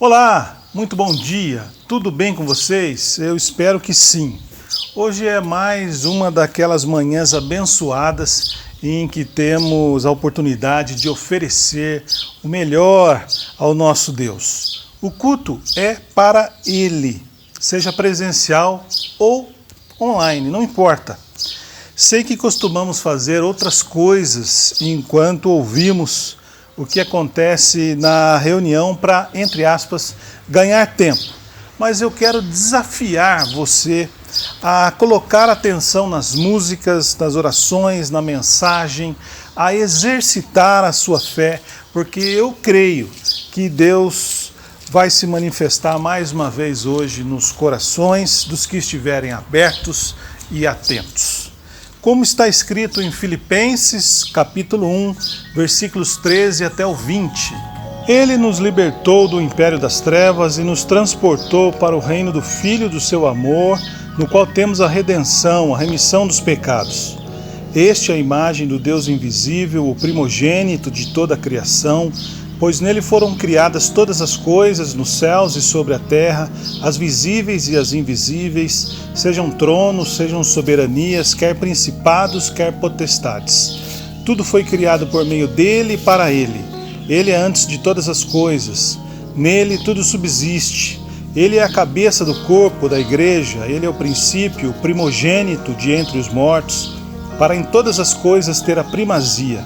Olá, muito bom dia, tudo bem com vocês? Eu espero que sim. Hoje é mais uma daquelas manhãs abençoadas em que temos a oportunidade de oferecer o melhor ao nosso Deus. O culto é para Ele, seja presencial ou online, não importa. Sei que costumamos fazer outras coisas enquanto ouvimos o que acontece na reunião para, entre aspas, ganhar tempo. Mas eu quero desafiar você a colocar atenção nas músicas, nas orações, na mensagem, a exercitar a sua fé, porque eu creio que Deus vai se manifestar mais uma vez hoje nos corações dos que estiverem abertos e atentos. Como está escrito em Filipenses, capítulo 1, versículos 13 até o 20. Ele nos libertou do império das trevas e nos transportou para o reino do Filho do seu amor, no qual temos a redenção, a remissão dos pecados. Este é a imagem do Deus invisível, o primogênito de toda a criação, pois nele foram criadas todas as coisas nos céus e sobre a terra, as visíveis e as invisíveis, sejam tronos, sejam soberanias, quer principados, quer potestades. Tudo foi criado por meio dele e para ele. Ele é antes de todas as coisas. Nele tudo subsiste. Ele é a cabeça do corpo da igreja. Ele é o princípio, o primogênito de entre os mortos, para em todas as coisas ter a primazia.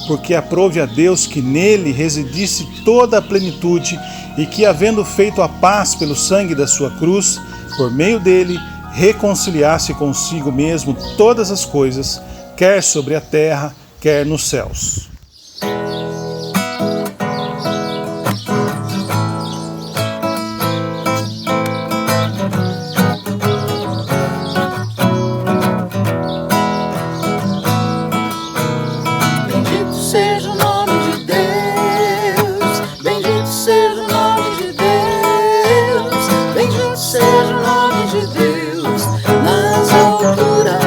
Porque aprove a Deus que nele residisse toda a plenitude e que, havendo feito a paz pelo sangue da sua cruz, por meio dele, reconciliasse consigo mesmo todas as coisas, quer sobre a terra, quer nos céus. Seja o nome de Deus, bendito seja o nome de Deus, bendito seja o nome de Deus nas alturas.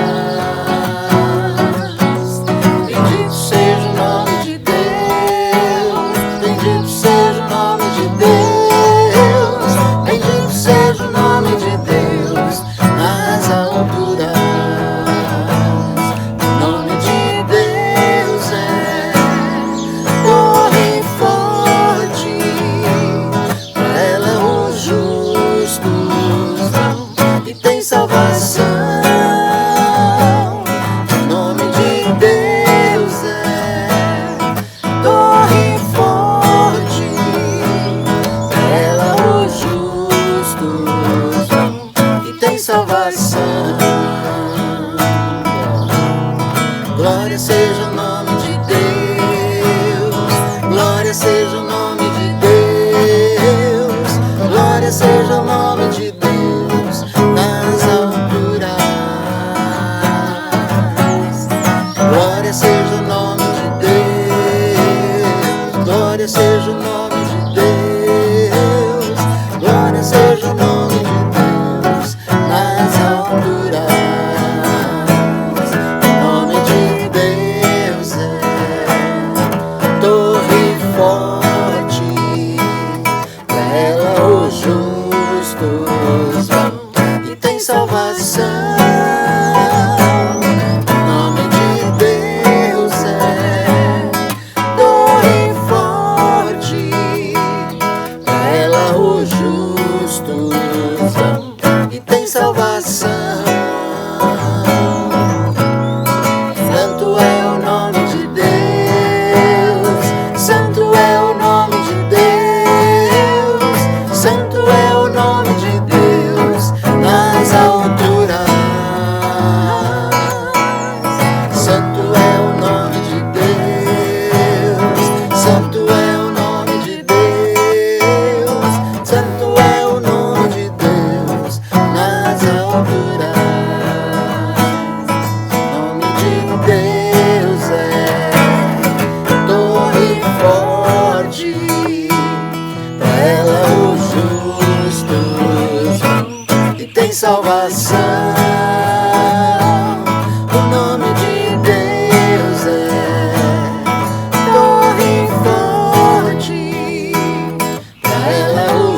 Bendito seja o nome de Deus, bendito seja o nome de Deus, bendito seja o nome de Deus nas alturas. O nome de Deus é torre forte, pra ela os justos vão e tem salvação. O nome de Deus é torre forte, pra ela os justos vão e tem salvação. Glória seja o nome de Deus, glória seja o nome de Deus, glória seja o nome de Deus nas alturas. Glória seja o nome de Deus, glória seja o nome de Deus, glória seja o nome de Deus nas alturas. O nome de Deus é torre forte, pra ela os justos vão e tem salvação. O nome de Deus é torre forte, pra ela os justos vão e tem salvação. Santo é o nome de Deus, santo é o nome de Deus, santo é o nome de Deus nas alturas. Santo é o nome de Deus, santo é o nome de Deus, santo é o nome de Deus nas alturas. O nome de Deus é torre forte, pra ela os justos vão e tem salvação. O nome de Deus é torre forte, pra ela os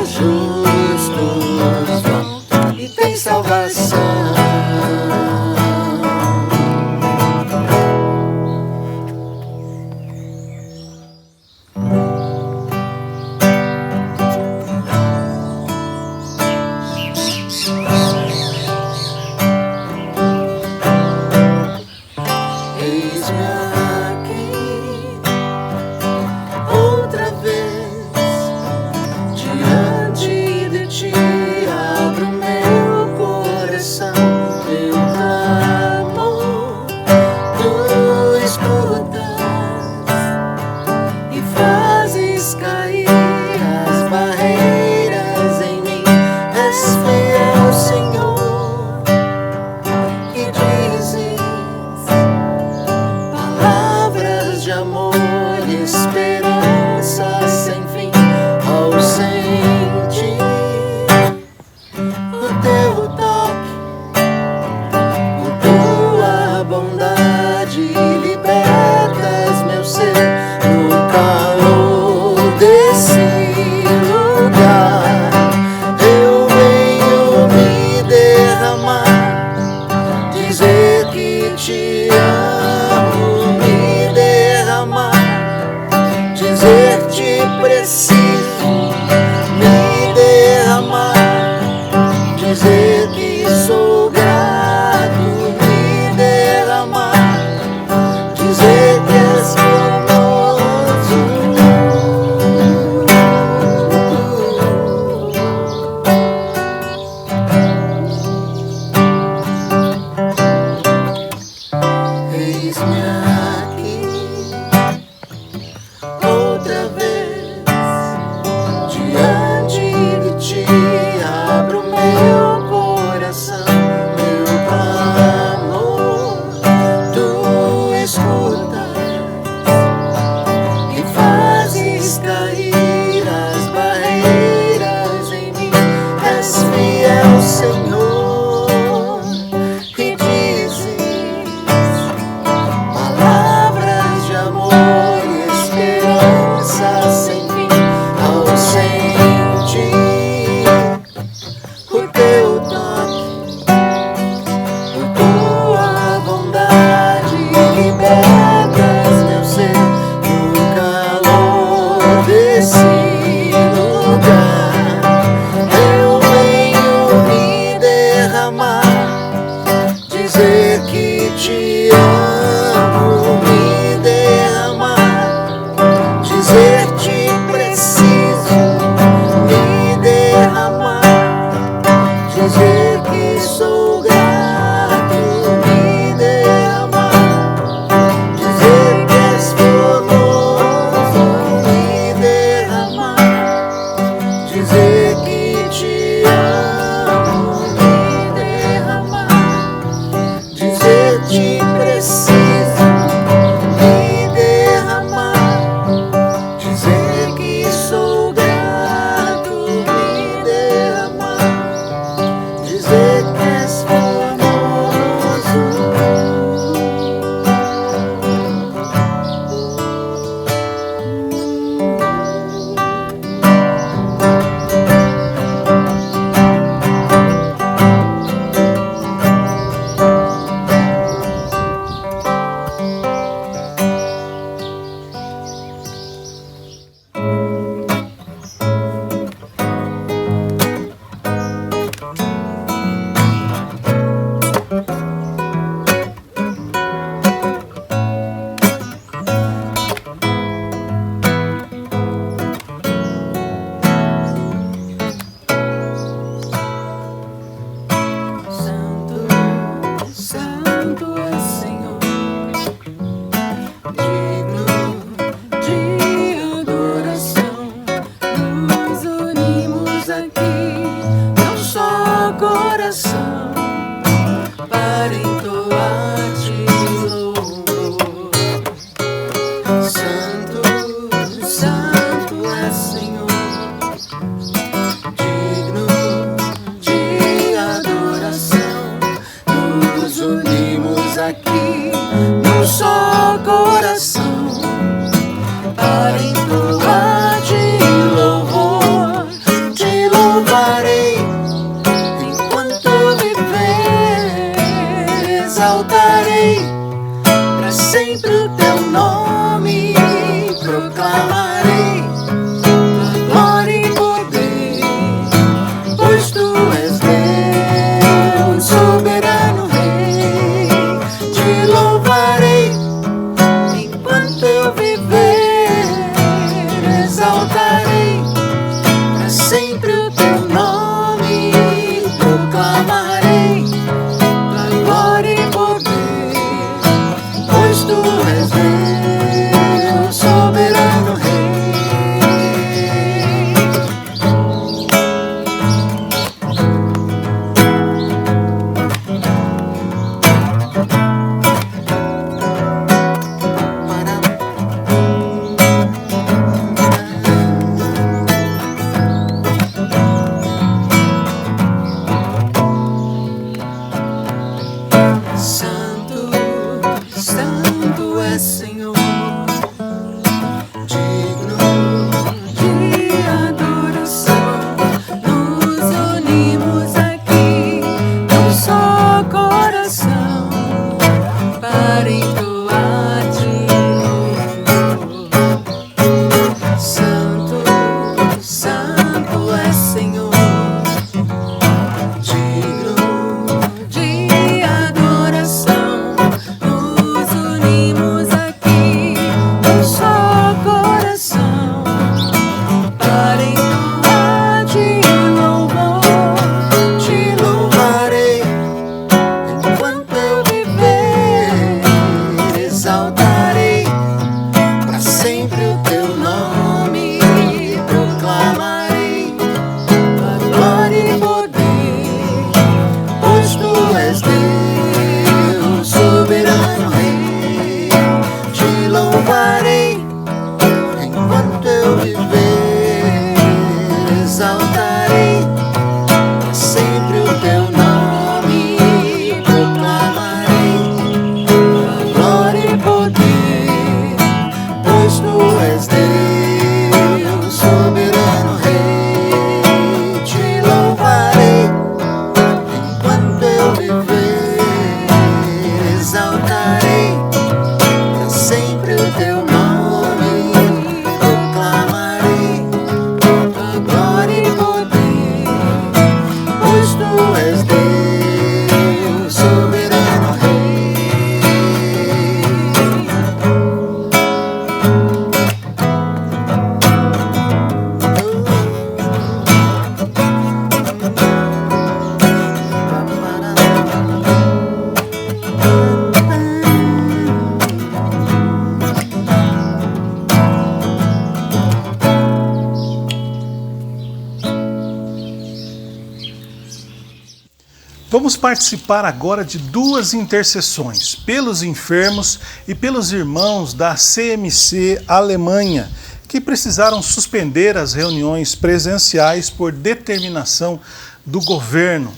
Vamos participar agora de duas intercessões, pelos enfermos e pelos irmãos da CMC Alemanha, que precisaram suspender as reuniões presenciais por determinação do governo.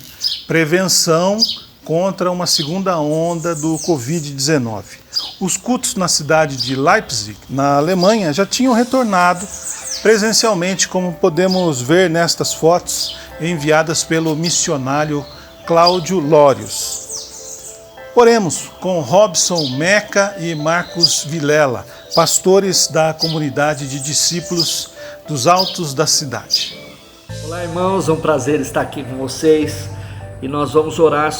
Prevenção contra uma segunda onda do Covid-19. Os cultos na cidade de Leipzig, na Alemanha, já tinham retornado presencialmente, como podemos ver nestas fotos enviadas pelo missionário Cláudio Lórios. Oremos com Robson Meca e Marcos Vilela, pastores da comunidade de discípulos dos Altos da cidade. Olá, irmãos, é um prazer estar aqui com vocês e nós vamos orar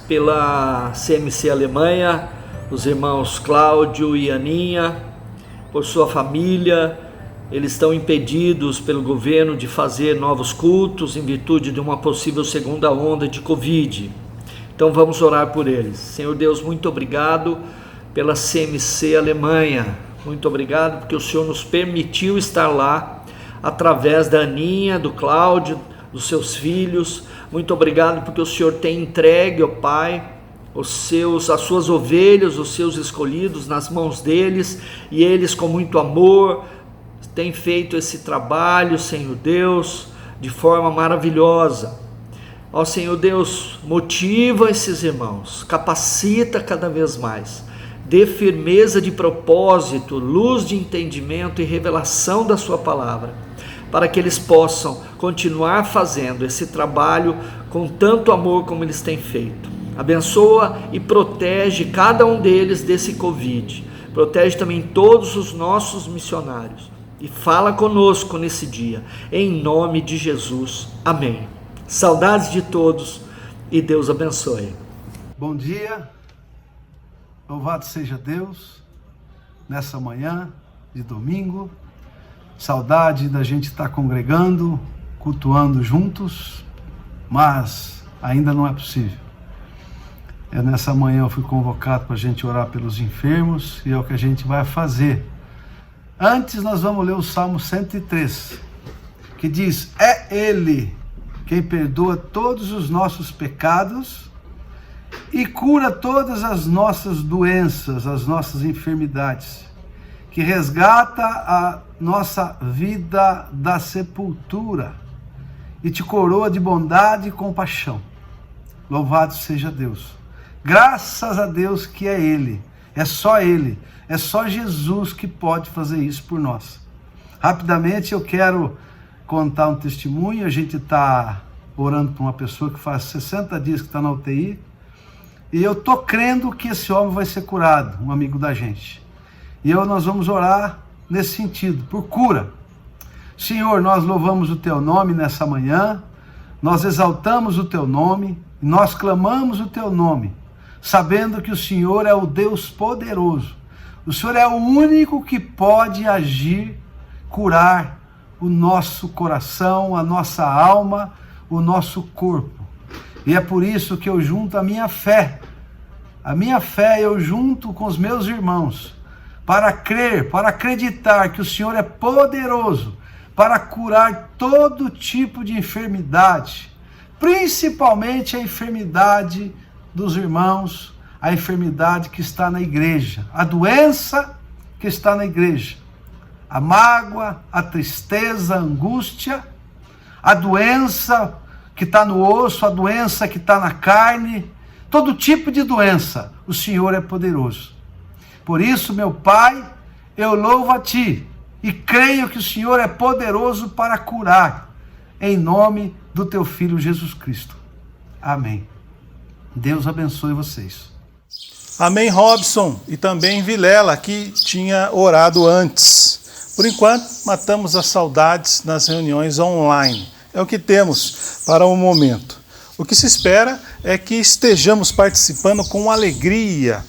pela CMC Alemanha, os irmãos Cláudio e Aninha, por sua família. Eles estão impedidos pelo governo de fazer novos cultos em virtude de uma possível segunda onda de Covid. Então vamos orar por eles. Senhor Deus, muito obrigado pela CMC Alemanha. Muito obrigado porque o Senhor nos permitiu estar lá através da Aninha, do Cláudio, dos seus filhos. Muito obrigado porque o Senhor tem entregue, ó Pai, as suas ovelhas, os seus escolhidos nas mãos deles, e eles com muito amor têm feito esse trabalho, Senhor Deus, de forma maravilhosa. Ó Senhor Deus, motiva esses irmãos, capacita cada vez mais, dê firmeza de propósito, luz de entendimento e revelação da sua palavra, para que eles possam continuar fazendo esse trabalho com tanto amor como eles têm feito. Abençoa e protege cada um deles desse Covid. Protege também todos os nossos missionários. E fala conosco nesse dia. Em nome de Jesus. Amém. Saudades de todos e Deus abençoe. Bom dia. Louvado seja Deus nessa manhã de domingo. Saudade da gente estar congregando, cultuando juntos, mas ainda não é possível. Nessa manhã eu fui convocado para a gente orar pelos enfermos e é o que a gente vai fazer. Antes nós vamos ler o Salmo 103, que diz: é Ele quem perdoa todos os nossos pecados e cura todas as nossas doenças, as nossas enfermidades, que resgata a nossa vida da sepultura e te coroa de bondade e compaixão. Louvado seja Deus. Graças a Deus que é Ele, é só Ele, é só Jesus que pode fazer isso por nós. Rapidamente eu quero contar um testemunho. A gente está orando por uma pessoa que faz 60 dias que está na UTI, e eu estou crendo que esse homem vai ser curado, um amigo da gente. E nós vamos orar nesse sentido, por cura. Senhor, nós louvamos o Teu nome nessa manhã, nós exaltamos o Teu nome, nós clamamos o Teu nome, sabendo que o Senhor é o Deus poderoso. O Senhor é o único que pode agir, curar o nosso coração, a nossa alma, o nosso corpo. E é por isso que eu junto a minha fé eu junto com os meus irmãos, para crer, para acreditar que o Senhor é poderoso para curar todo tipo de enfermidade, principalmente a enfermidade dos irmãos, a enfermidade que está na igreja, a doença que está na igreja, a mágoa, a tristeza, a angústia, a doença que está no osso, a doença que está na carne, todo tipo de doença, o Senhor é poderoso. Por isso, meu Pai, eu louvo a Ti e creio que o Senhor é poderoso para curar, em nome do Teu Filho Jesus Cristo. Amém. Deus abençoe vocês. Amém, Robson, e também Vilela, que tinha orado antes. Por enquanto, matamos as saudades nas reuniões online. É o que temos para o momento. O que se espera é que estejamos participando com alegria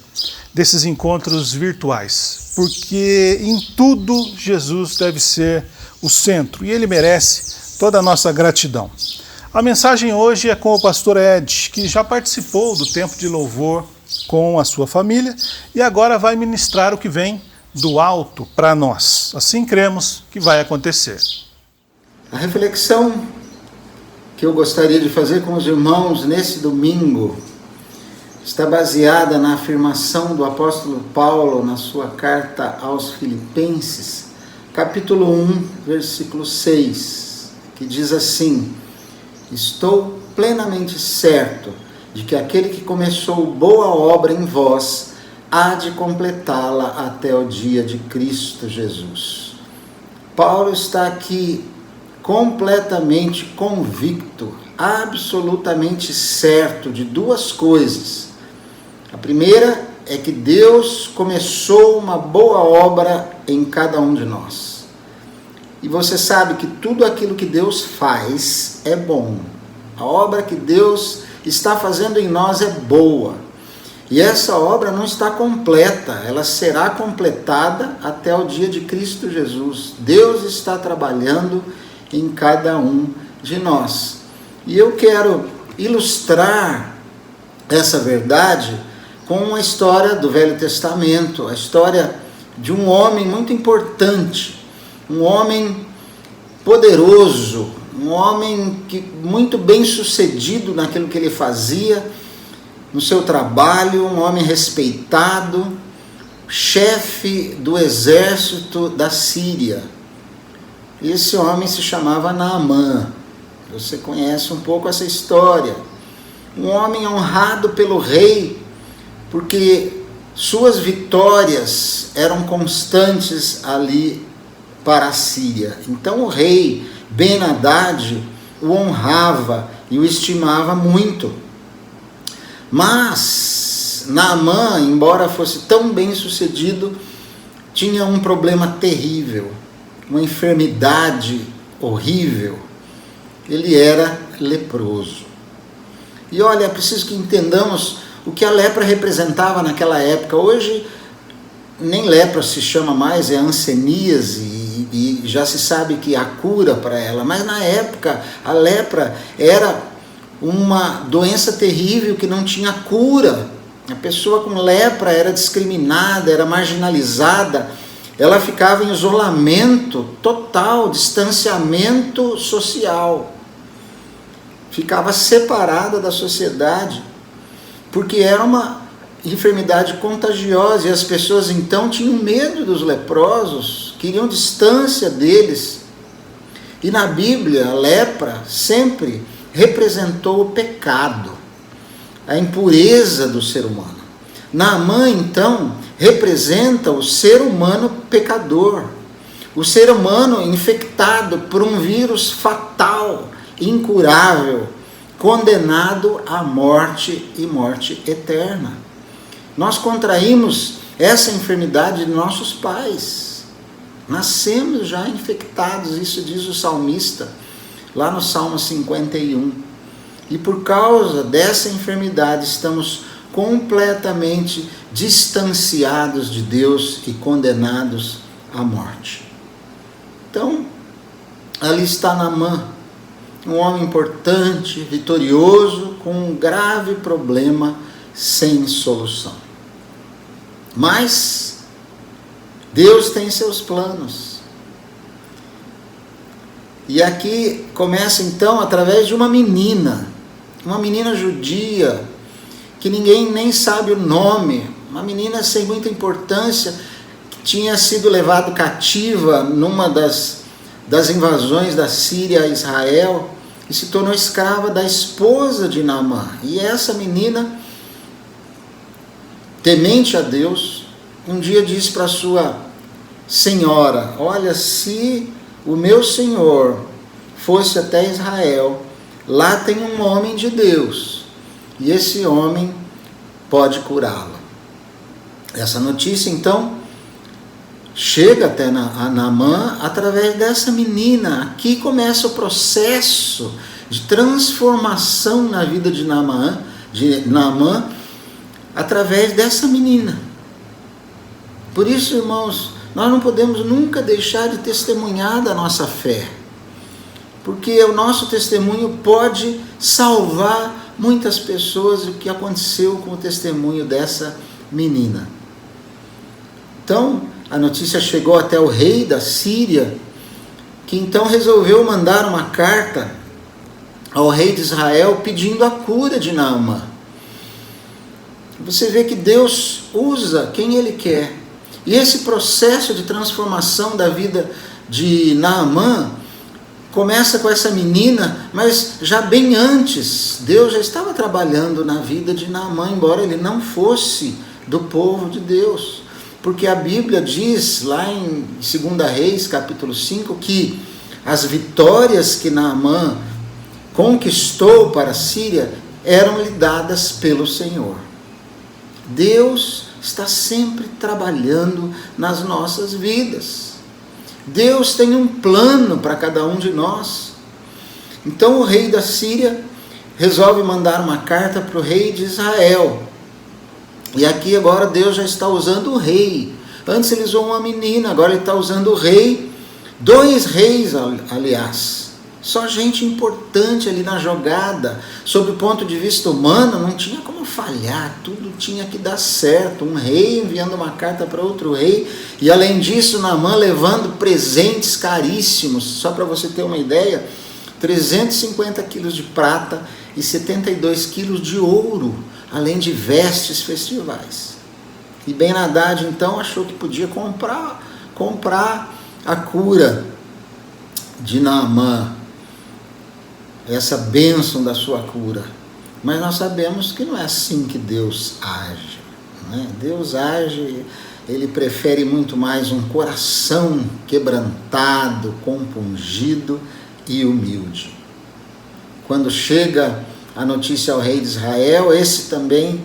desses encontros virtuais, porque em tudo Jesus deve ser o centro e Ele merece toda a nossa gratidão. A mensagem hoje é com o pastor Ed, que já participou do tempo de louvor com a sua família e agora vai ministrar o que vem do alto para nós. Assim cremos que vai acontecer. A reflexão que eu gostaria de fazer com os irmãos nesse domingo está baseada na afirmação do apóstolo Paulo na sua carta aos Filipenses, capítulo 1, versículo 6, que diz assim: estou plenamente certo de que aquele que começou boa obra em vós há de completá-la até o dia de Cristo Jesus. Paulo está aqui completamente convicto, absolutamente certo de duas coisas. A primeira é que Deus começou uma boa obra em cada um de nós. E você sabe que tudo aquilo que Deus faz é bom. A obra que Deus está fazendo em nós é boa. E essa obra não está completa, ela será completada até o dia de Cristo Jesus. Deus está trabalhando em cada um de nós. E eu quero ilustrar essa verdade com uma história do Velho Testamento, a história de um homem muito importante, um homem poderoso, um homem muito bem sucedido naquilo que ele fazia, no seu trabalho, um homem respeitado, chefe do exército da Síria. Esse homem se chamava Naamã. Você conhece um pouco essa história. Um homem honrado pelo rei, porque suas vitórias eram constantes ali para a Síria. Então o rei Ben-Hadad o honrava e o estimava muito. Mas Naamã, embora fosse tão bem sucedido, tinha um problema terrível, uma enfermidade horrível. Ele era leproso. E olha, é preciso que entendamos o que a lepra representava naquela época. Hoje nem lepra se chama mais, é hanseníase, e já se sabe que há cura para ela. Mas na época a lepra era uma doença terrível que não tinha cura. A pessoa com lepra era discriminada, era marginalizada, ela ficava em isolamento total, distanciamento social. Ficava separada da sociedade, porque era uma enfermidade contagiosa, e as pessoas então tinham medo dos leprosos, queriam distância deles. E na Bíblia, a lepra sempre representou o pecado, a impureza do ser humano. Naamã, então, representa o ser humano pecador, o ser humano infectado por um vírus fatal, incurável, condenado à morte e morte eterna. Nós contraímos essa enfermidade de nossos pais. Nascemos já infectados, isso diz o salmista, lá no Salmo 51. E por causa dessa enfermidade estamos completamente distanciados de Deus e condenados à morte. Então, ali está Naamã, um homem importante, vitorioso, com um grave problema sem solução. Mas Deus tem seus planos. E aqui começa então através de uma menina judia, que ninguém nem sabe o nome, uma menina sem muita importância, que tinha sido levada cativa numa das invasões da Síria a Israel, e se tornou escrava da esposa de Naamã. E essa menina, temente a Deus, um dia disse para sua senhora: olha, se o meu senhor fosse até Israel, lá tem um homem de Deus, e esse homem pode curá-la. Essa notícia, então, chega até a Naamã através dessa menina. Aqui começa o processo de transformação na vida de Naamã através dessa menina. Por isso, irmãos, nós não podemos nunca deixar de testemunhar da nossa fé, porque o nosso testemunho pode salvar muitas pessoas, o que aconteceu com o testemunho dessa menina. Então, a notícia chegou até o rei da Síria, que então resolveu mandar uma carta ao rei de Israel pedindo a cura de Naamã. Você vê que Deus usa quem Ele quer. E esse processo de transformação da vida de Naamã começa com essa menina, mas já bem antes, Deus já estava trabalhando na vida de Naamã, embora ele não fosse do povo de Deus. Porque a Bíblia diz, lá em 2 Reis, capítulo 5, que as vitórias que Naamã conquistou para a Síria eram-lhe dadas pelo Senhor. Deus está sempre trabalhando nas nossas vidas. Deus tem um plano para cada um de nós. Então o rei da Síria resolve mandar uma carta para o rei de Israel. E aqui agora Deus já está usando o rei. Antes ele usou uma menina, agora ele está usando o rei. 2 reis, aliás. Só gente importante ali na jogada. Sob o ponto de vista humano, não tinha como falhar. Tudo tinha que dar certo. Um rei enviando uma carta para outro rei. E além disso, Naamã levando presentes caríssimos. Só para você ter uma ideia, 350 quilos de prata e 72 quilos de ouro, além de vestes festivais. E Ben-Hadad então achou que podia comprar a cura de Naamã, essa bênção da sua cura. Mas nós sabemos que não é assim que Deus age, né? Deus age, Ele prefere muito mais um coração quebrantado, compungido e humilde. Quando chega a notícia ao rei de Israel, esse também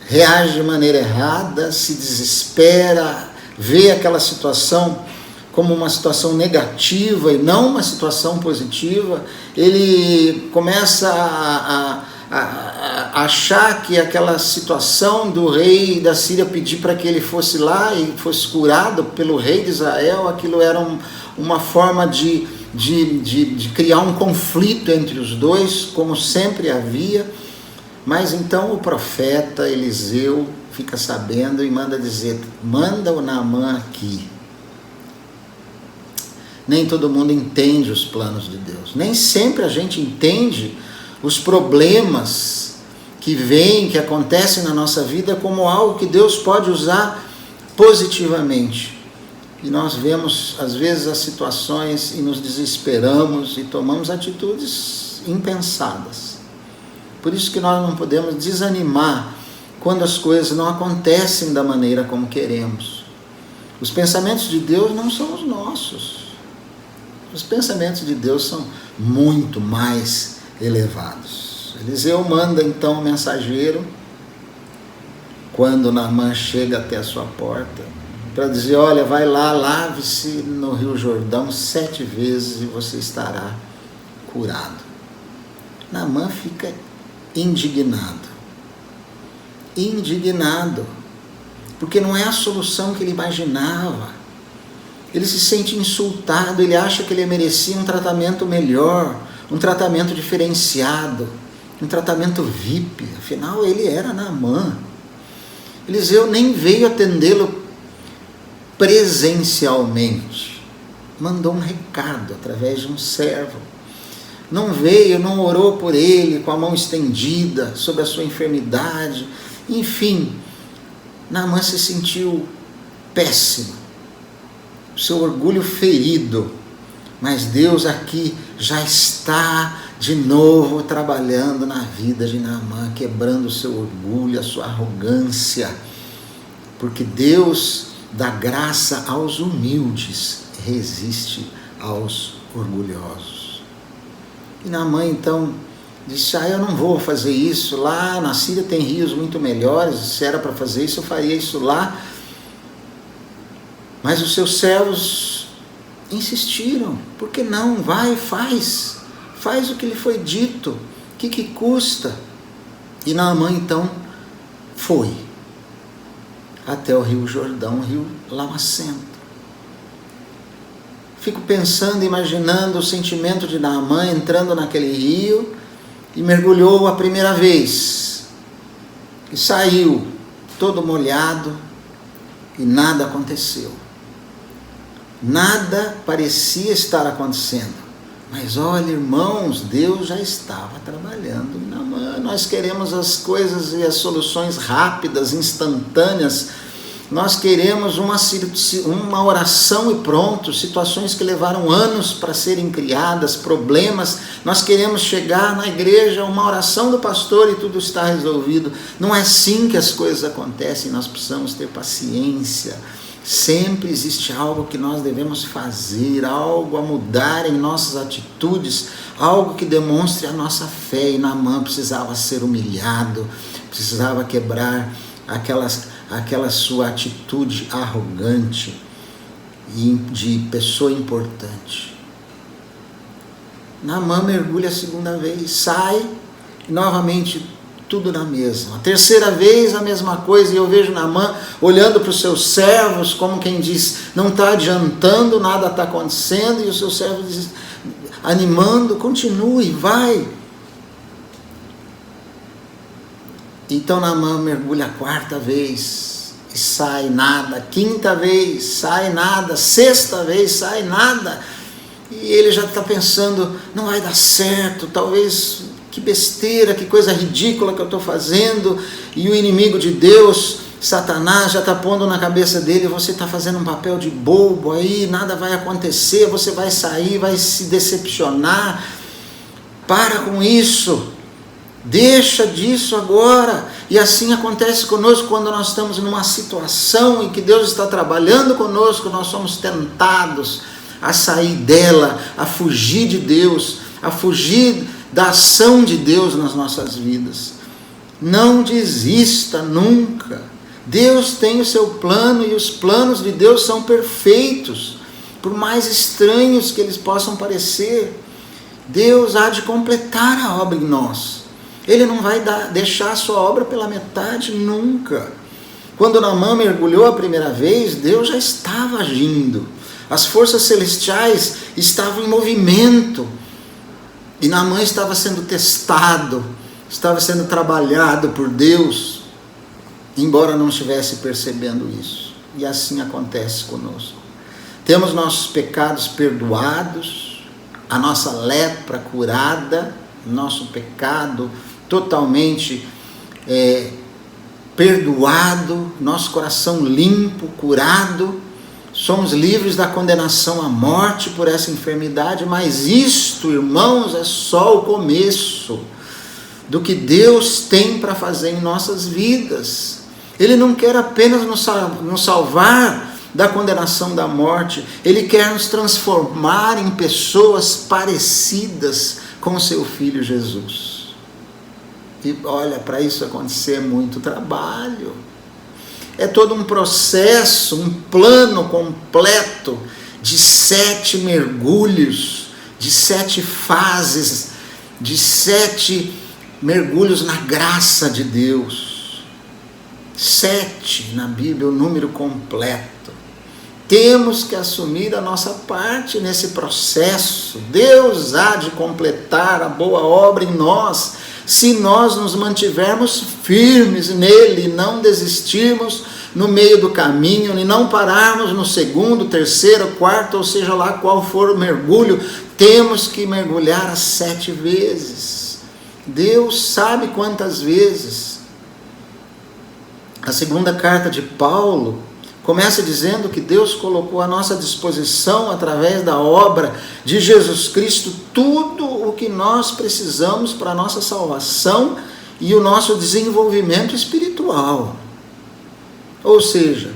reage de maneira errada, se desespera, vê aquela situação como uma situação negativa e não uma situação positiva. Ele começa a achar que aquela situação do rei da Síria pedir para que ele fosse lá e fosse curado pelo rei de Israel, aquilo era uma forma de criar um conflito entre os dois, como sempre havia. Mas então o profeta Eliseu fica sabendo e manda dizer: manda o Naamã aqui. Nem todo mundo entende os planos de Deus. Nem sempre a gente entende os problemas que vêm, que acontecem na nossa vida como algo que Deus pode usar positivamente. E nós vemos, às vezes, as situações e nos desesperamos e tomamos atitudes impensadas. Por isso que nós não podemos desanimar quando as coisas não acontecem da maneira como queremos. Os pensamentos de Deus não são os nossos. Os pensamentos de Deus são muito mais elevados. Eliseu manda então o mensageiro, quando Naamã chega até a sua porta, para dizer: olha, vai lá, lave-se no Rio Jordão 7 vezes e você estará curado. Naamã fica indignado, porque não é a solução que ele imaginava. Ele se sente insultado, ele acha que ele merecia um tratamento melhor, um tratamento diferenciado, um tratamento VIP. Afinal, ele era Naamã. Eliseu nem veio atendê-lo presencialmente, mandou um recado através de um servo. Não veio, não orou por ele com a mão estendida sobre a sua enfermidade. Enfim, Naamã se sentiu péssimo, seu orgulho ferido. Mas Deus aqui já está de novo trabalhando na vida de Naamã, quebrando o seu orgulho, a sua arrogância, porque Deus dá graça aos humildes, resiste aos orgulhosos. E Naamã então disse: eu não vou fazer isso, lá na Síria tem rios muito melhores, se era para fazer isso eu faria isso lá. Mas os seus servos insistiram: por que não? Vai, faz o que lhe foi dito, o que custa? E Naamã então foi até o Rio Jordão, o rio lamacento. Fico pensando, imaginando o sentimento de Naamã entrando naquele rio, e mergulhou a primeira vez, e saiu todo molhado, e nada aconteceu. Nada parecia estar acontecendo. Mas olha, irmãos, Deus já estava trabalhando em Naamã. Nós queremos as coisas e as soluções rápidas, instantâneas. Nós queremos uma oração e pronto, situações que levaram anos para serem criadas, problemas. Nós queremos chegar na igreja, uma oração do pastor e tudo está resolvido. Não é assim que as coisas acontecem, nós precisamos ter paciência. Sempre existe algo que nós devemos fazer, algo a mudar em nossas atitudes, algo que demonstre a nossa fé. E Naamã precisava ser humilhado, precisava quebrar aquela sua atitude arrogante e de pessoa importante. Naamã mergulha a segunda vez, sai e novamente tudo na mesma. A terceira vez a mesma coisa, e eu vejo Naamã olhando para os seus servos, como quem diz, não está adiantando, nada está acontecendo, e os seus servos dizem, animando, continue, vai. Então Naamã mergulha a quarta vez, e sai nada, quinta vez, sai nada, sexta vez, sai nada, e ele já está pensando, não vai dar certo, talvez... Que besteira, que coisa ridícula que eu estou fazendo. E o inimigo de Deus, Satanás, já está pondo na cabeça dele, você está fazendo um papel de bobo aí, nada vai acontecer, você vai sair, vai se decepcionar. Para com isso, deixa disso agora. E assim acontece conosco quando nós estamos numa situação em que Deus está trabalhando conosco, nós somos tentados a sair dela, a fugir de Deus, a fugir da ação de Deus nas nossas vidas. Não desista nunca. Deus tem o seu plano e os planos de Deus são perfeitos, por mais estranhos que eles possam parecer. Deus há de completar a obra em nós. Ele não vai deixar a sua obra pela metade nunca. Quando Naamã mergulhou a primeira vez, Deus já estava agindo. As forças celestiais estavam em movimento. E Naamã estava sendo testado, estava sendo trabalhado por Deus, embora não estivesse percebendo isso. E assim acontece conosco. Temos nossos pecados perdoados, a nossa lepra curada, nosso pecado totalmente perdoado, nosso coração limpo, curado. Somos livres da condenação à morte por essa enfermidade, mas isto, irmãos, é só o começo do que Deus tem para fazer em nossas vidas. Ele não quer apenas nos salvar da condenação da morte, Ele quer nos transformar em pessoas parecidas com o seu Filho Jesus. E olha, para isso acontecer é muito trabalho. É todo um processo, um plano completo de 7 mergulhos, de 7 fases, de 7 mergulhos na graça de Deus. 7 na Bíblia, o número completo. Temos que assumir a nossa parte nesse processo. Deus há de completar a boa obra em nós, se nós nos mantivermos firmes nele, não desistirmos no meio do caminho, e não pararmos no segundo, terceiro, quarto, ou seja lá qual for o mergulho, temos que mergulhar as 7 vezes. Deus sabe quantas vezes. A segunda carta de Paulo começa dizendo que Deus colocou à nossa disposição, através da obra de Jesus Cristo, tudo o que nós precisamos para a nossa salvação e o nosso desenvolvimento espiritual. Ou seja,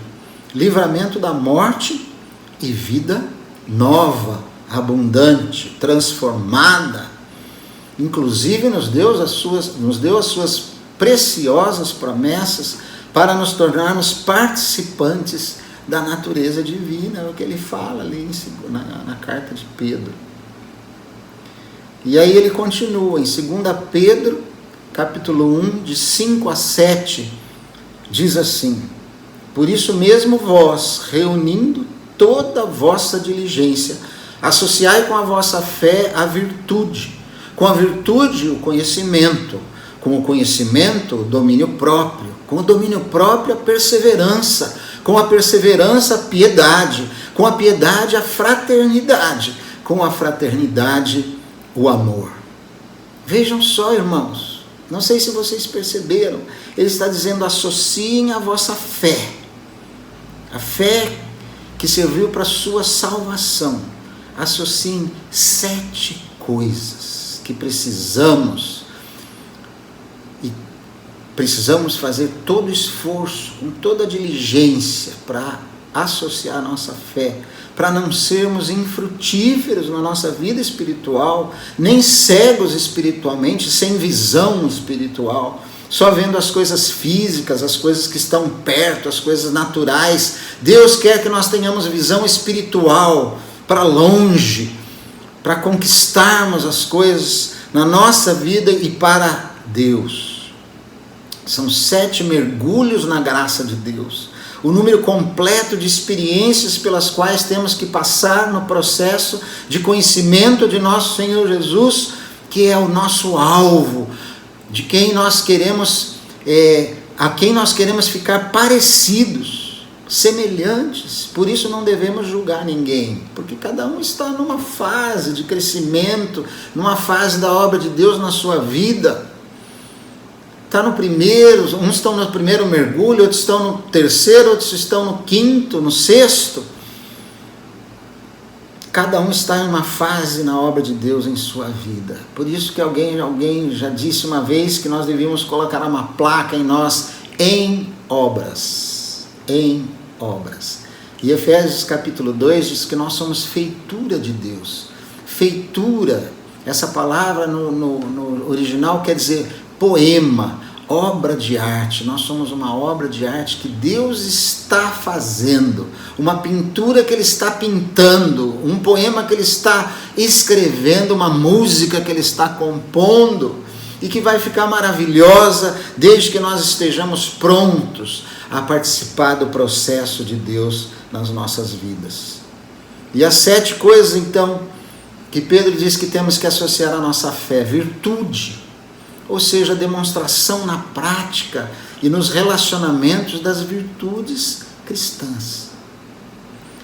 livramento da morte e vida nova, abundante, transformada. Inclusive nos deu as suas preciosas promessas para nos tornarmos participantes da natureza divina, é o que ele fala ali na carta de Pedro. E aí ele continua, em 2 Pedro, capítulo 1, de 5 a 7, diz assim: por isso mesmo vós, reunindo toda a vossa diligência, associai com a vossa fé a virtude, com a virtude o conhecimento, com o conhecimento o domínio próprio, com o domínio próprio a perseverança, com a perseverança a piedade, com a piedade a fraternidade, com a fraternidade, o amor. Vejam só, irmãos, não sei se vocês perceberam, ele está dizendo: associem a vossa fé, a fé que serviu para a sua salvação, associem 7 coisas que precisamos fazer todo o esforço, com toda a diligência para associar a nossa fé, para não sermos infrutíferos na nossa vida espiritual, nem cegos espiritualmente, sem visão espiritual, só vendo as coisas físicas, as coisas que estão perto, as coisas naturais. Deus quer que nós tenhamos visão espiritual para longe, para conquistarmos as coisas na nossa vida e para Deus. São 7 mergulhos na graça de Deus, o número completo de experiências pelas quais temos que passar no processo de conhecimento de nosso Senhor Jesus, que é o nosso alvo, de quem nós queremos, a quem nós queremos ficar parecidos, semelhantes. Por isso não devemos julgar ninguém, porque cada um está numa fase de crescimento, numa fase da obra de Deus na sua vida. Está no primeiro, uns estão no primeiro mergulho, outros estão no terceiro, outros estão no quinto, no sexto. Cada um está em uma fase na obra de Deus em sua vida. Por isso que alguém já disse uma vez que nós devíamos colocar uma placa em nós: em obras. Em obras. E Efésios capítulo 2 diz que nós somos feitura de Deus. Feitura, essa palavra no original quer dizer poema, obra de arte. Nós somos uma obra de arte que Deus está fazendo, uma pintura que Ele está pintando, um poema que Ele está escrevendo, uma música que Ele está compondo, e que vai ficar maravilhosa desde que nós estejamos prontos a participar do processo de Deus nas nossas vidas. E as 7 coisas, então, que Pedro diz que temos que associar à nossa fé: virtude, ou seja, a demonstração na prática e nos relacionamentos das virtudes cristãs.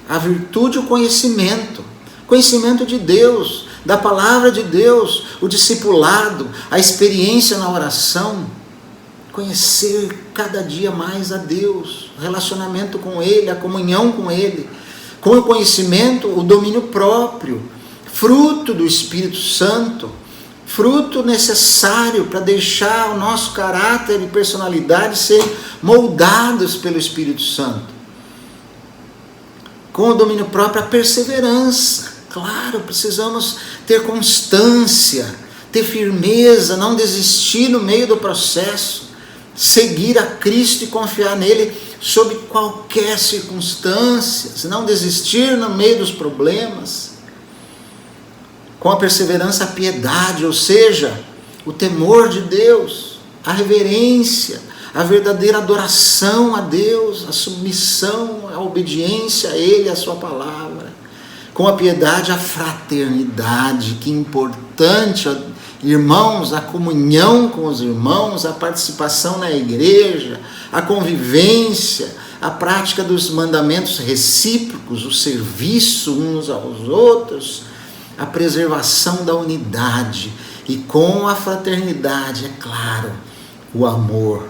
A virtude, o conhecimento de Deus, da palavra de Deus, o discipulado, a experiência na oração, conhecer cada dia mais a Deus, o relacionamento com Ele, a comunhão com Ele. Com o conhecimento, o domínio próprio, fruto do Espírito Santo, fruto necessário para deixar o nosso caráter e personalidade serem moldados pelo Espírito Santo. Com o domínio próprio, a perseverança. Claro, precisamos ter constância, ter firmeza, não desistir no meio do processo, seguir a Cristo e confiar nele sob qualquer circunstância, não desistir no meio dos problemas. Com a perseverança, a piedade, ou seja, o temor de Deus, a reverência, a verdadeira adoração a Deus, a submissão, a obediência a Ele, a sua palavra. Com a piedade, a fraternidade, que importante, irmãos, a comunhão com os irmãos, a participação na igreja, a convivência, a prática dos mandamentos recíprocos, o serviço uns aos outros, a preservação da unidade, e com a fraternidade, é claro, o amor,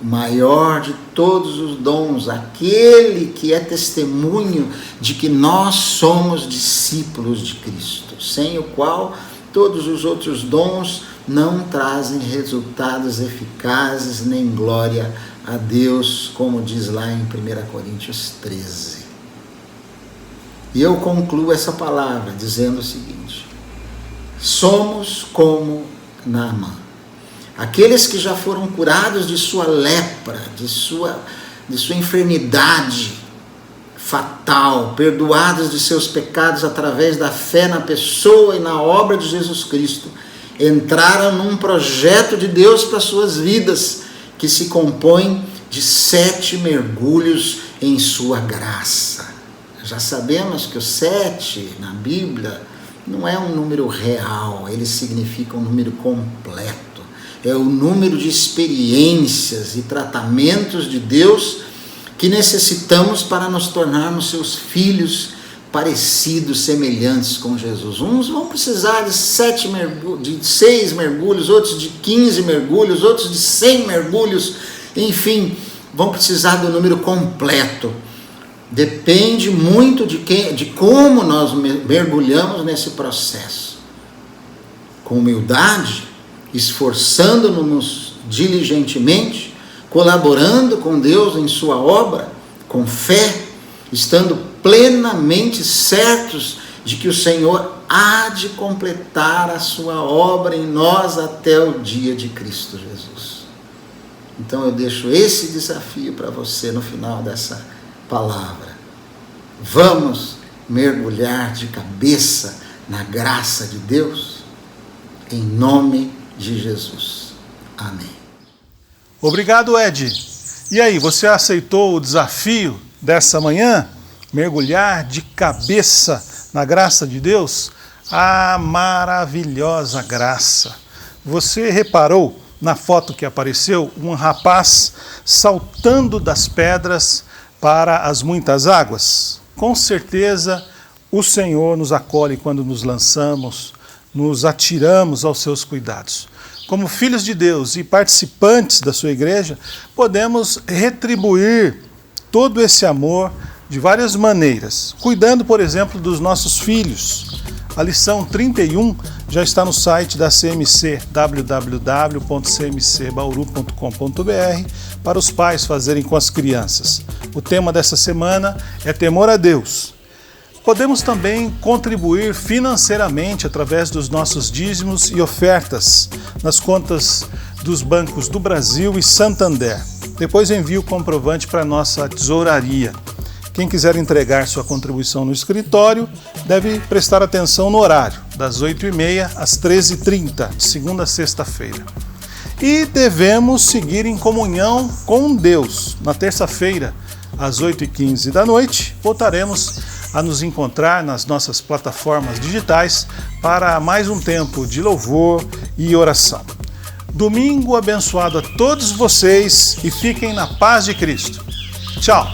o maior de todos os dons, aquele que é testemunho de que nós somos discípulos de Cristo, sem o qual todos os outros dons não trazem resultados eficazes nem glória a Deus, como diz lá em 1 Coríntios 13. E eu concluo essa palavra dizendo o seguinte: somos como Naamã, aqueles que já foram curados de sua lepra, de sua enfermidade fatal, perdoados de seus pecados através da fé na pessoa e na obra de Jesus Cristo, entraram num projeto de Deus para suas vidas, que se compõe de 7 mergulhos em sua graça. Já sabemos que o 7 na Bíblia não é um número real, ele significa um número completo. É o número de experiências e tratamentos de Deus que necessitamos para nos tornarmos seus filhos, parecidos, semelhantes com Jesus. Uns vão precisar de 6 mergulhos, outros de 15 mergulhos, outros de 100 mergulhos, enfim, vão precisar do número completo. Depende muito de como nós mergulhamos nesse processo. Com humildade, esforçando-nos diligentemente, colaborando com Deus em sua obra, com fé, estando plenamente certos de que o Senhor há de completar a sua obra em nós até o dia de Cristo Jesus. Então eu deixo esse desafio para você no final dessa palavra. Vamos mergulhar de cabeça na graça de Deus, em nome de Jesus. Amém. Obrigado, Ed. E aí, você aceitou o desafio dessa manhã? Mergulhar de cabeça na graça de Deus? A maravilhosa graça. Você reparou na foto que apareceu um rapaz saltando das pedras para as muitas águas? Com certeza o Senhor nos acolhe quando nos lançamos, nos atiramos aos seus cuidados. Como filhos de Deus e participantes da sua igreja, podemos retribuir todo esse amor de várias maneiras, cuidando, por exemplo, dos nossos filhos. A lição 31 já está no site da CMC, www.cmcbauru.com.br, para os pais fazerem com as crianças. O tema dessa semana é temor a Deus. Podemos também contribuir financeiramente através dos nossos dízimos e ofertas nas contas dos bancos do Brasil e Santander. Depois envie o comprovante para a nossa tesouraria. Quem quiser entregar sua contribuição no escritório deve prestar atenção no horário, das 8h30 às 13h30, de segunda a sexta-feira. E devemos seguir em comunhão com Deus. Na terça-feira, às 8h15 da noite, voltaremos a nos encontrar nas nossas plataformas digitais para mais um tempo de louvor e oração. Domingo abençoado a todos vocês e fiquem na paz de Cristo. Tchau!